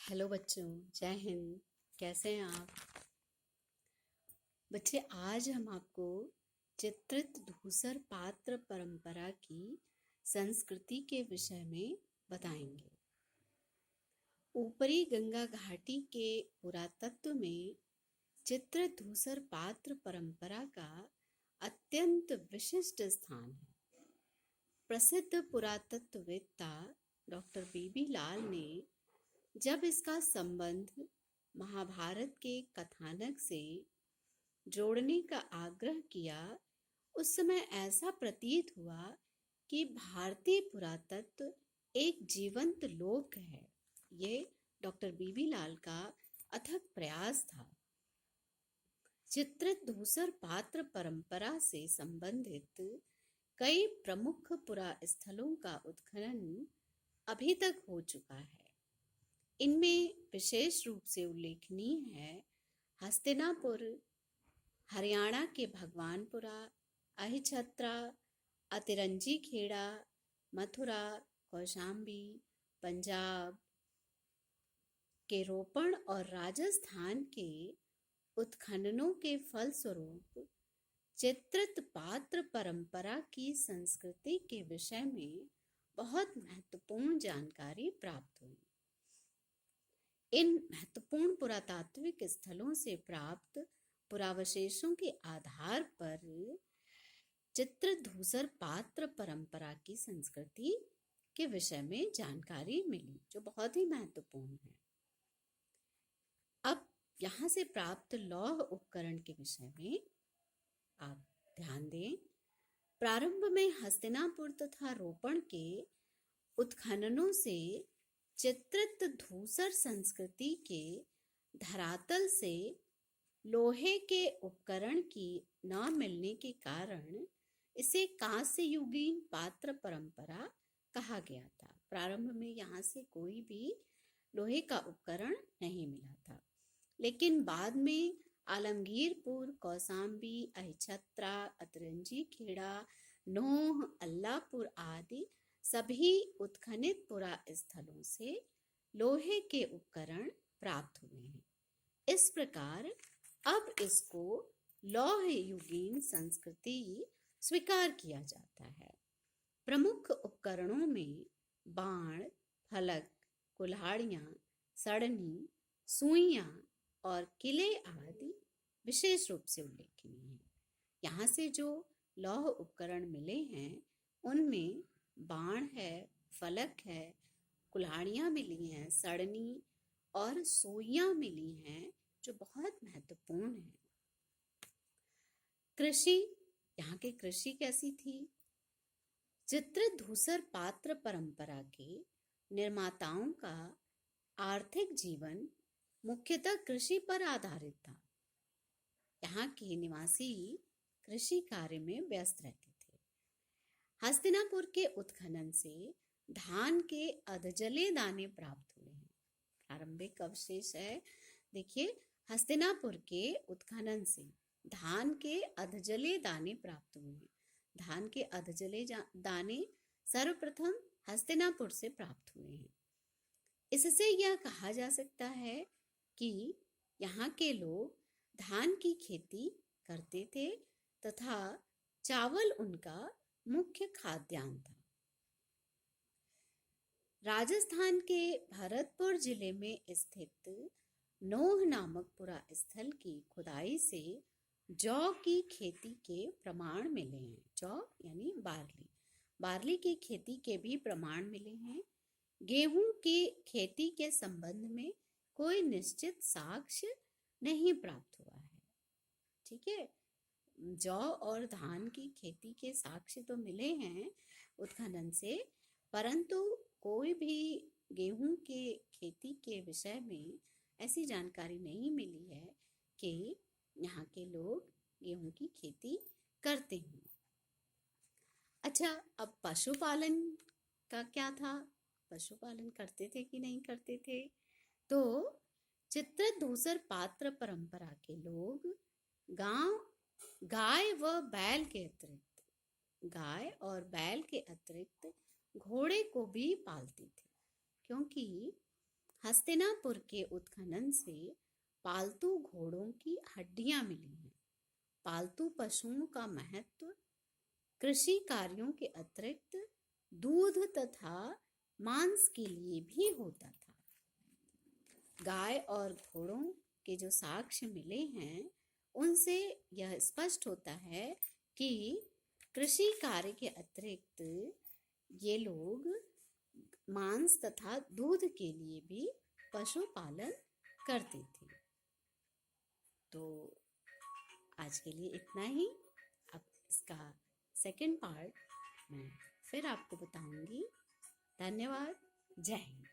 Hello बच्चों, जय हिंद। कैसे हैं आप बच्चे? आज हम आपको चित्रित धूसर पात्र परंपरा की संस्कृति के विषय में बताएंगे। ऊपरी गंगा घाटी के पुरातत्व में चित्रित धूसर पात्र परंपरा का अत्यंत विशिष्ट स्थान है। प्रसिद्ध पुरातत्ववेत्ता डॉक्टर बीबी लाल ने जब इसका संबंध महाभारत के कथानक से जोड़ने का आग्रह किया, उस समय ऐसा प्रतीत हुआ कि भारतीय पुरातत्व एक जीवंत लोक है। ये डॉक्टर बीबी लाल का अथक प्रयास था। चित्रित धूसर पात्र परंपरा से संबंधित कई प्रमुख पुरास्थलों का उत्खनन अभी तक हो चुका है। इनमें विशेष रूप से उल्लेखनीय है हस्तिनापुर, हरियाणा के भगवानपुरा, अहिछत्रा, अतिरंजी खेड़ा, मथुरा, कौशाम्बी, पंजाब के रोपण और राजस्थान के उत्खननों के फलस्वरूप चित्रित पात्र परंपरा की संस्कृति के विषय में बहुत महत्वपूर्ण जानकारी प्राप्त हुई। इन महत्वपूर्ण पुरातात्विक स्थलों से प्राप्त पुरावशेषों के आधार पर चित्रित धूसर पात्र परंपरा की संस्कृति के विषय में जानकारी मिली, जो बहुत ही महत्वपूर्ण है। अब यहाँ से प्राप्त लौह उपकरण के विषय में आप ध्यान दें। प्रारंभ में हस्तिनापुर तथा रोपण के उत्खननों से चित्रित धूसर संस्कृति के धरातल से लोहे के उपकरण की न मिलने के कारण इसे कांस्य युगीन पात्र परंपरा कहा गया था। प्रारंभ में यहाँ से कोई भी लोहे का उपकरण नहीं मिला था, लेकिन बाद में आलमगीरपुर, कौसाम्बी, अहिछत्रा, अतरंजी खेड़ा, नोह, अल्लापुर आदि सभी उत्खनित पुरास्थलों से लोहे के उपकरण प्राप्त हुए हैं। इस प्रकार अब इसको लौह युगीन संस्कृति स्वीकार किया जाता है। प्रमुख उपकरणों में बाण, फलक, कुल्हाड़ियाँ, सड़नी, सुइयाँ और किले आदि विशेष रूप से उल्लेखनीय हैं। यहाँ से जो लौह उपकरण मिले हैं उनमें बाण है, फलक है, कुल्हाड़ियाँ मिली हैं, सड़नी और सुइयाँ मिली हैं, जो बहुत महत्वपूर्ण है। कृषि, यहाँ की कृषि कैसी थी? चित्रित धूसर पात्र परंपरा के निर्माताओं का आर्थिक जीवन मुख्यतः कृषि पर आधारित था। यहाँ के निवासी कृषि कार्य में व्यस्त रहते थे। हस्तिनापुर के उत्खनन से धान के अधजले दाने प्राप्त हुए हैं। प्रारंभिक अवशेष है, देखिए, हस्तिनापुर के उत्खनन से धान के अधजले दाने प्राप्त हुए हैं। धान के अधजले दाने सर्वप्रथम हस्तिनापुर से प्राप्त हुए हैं। इससे यह कहा जा सकता है कि यहाँ के लोग धान की खेती करते थे तथा चावल उनका मुख्य खाद्यान्न था। राजस्थान के भरतपुर जिले में स्थित नोह नामक पुरास्थल की खुदाई से जौ की खेती के प्रमाण मिले हैं। जौ यानी बार्ली की खेती के भी प्रमाण मिले हैं। गेहूं की खेती के संबंध में कोई निश्चित साक्ष्य नहीं प्राप्त हुआ है। ठीक है, जौ और धान की खेती के साक्ष्य तो मिले हैं उत्खनन से, परंतु कोई भी गेहूं के खेती के विषय में ऐसी जानकारी नहीं मिली है कि यहाँ के लोग गेहूं की खेती करते हैं। अच्छा, अब पशुपालन का क्या था? पशुपालन करते थे कि नहीं करते थे? तो चित्रित धूसर पात्र परंपरा के लोग गाय व बैल के अतिरिक्त, गाय और बैल के अतिरिक्त घोड़े को भी पालते थे, क्योंकि हस्तिनापुर के उत्खनन से पालतू घोड़ों की हड्डियां मिली हैं। पालतू पशुओं का महत्व कृषि कार्यों के अतिरिक्त दूध तथा मांस के लिए भी होता था। गाय और घोड़ों के जो साक्ष्य मिले हैं, उनसे यह स्पष्ट होता है कि कृषि कार्य के अतिरिक्त ये लोग मांस तथा दूध के लिए भी पशुपालन करते थे। तो आज के लिए इतना ही। अब इसका सेकंड पार्ट मैं फिर आपको बताऊंगी। धन्यवाद। जय हिंद।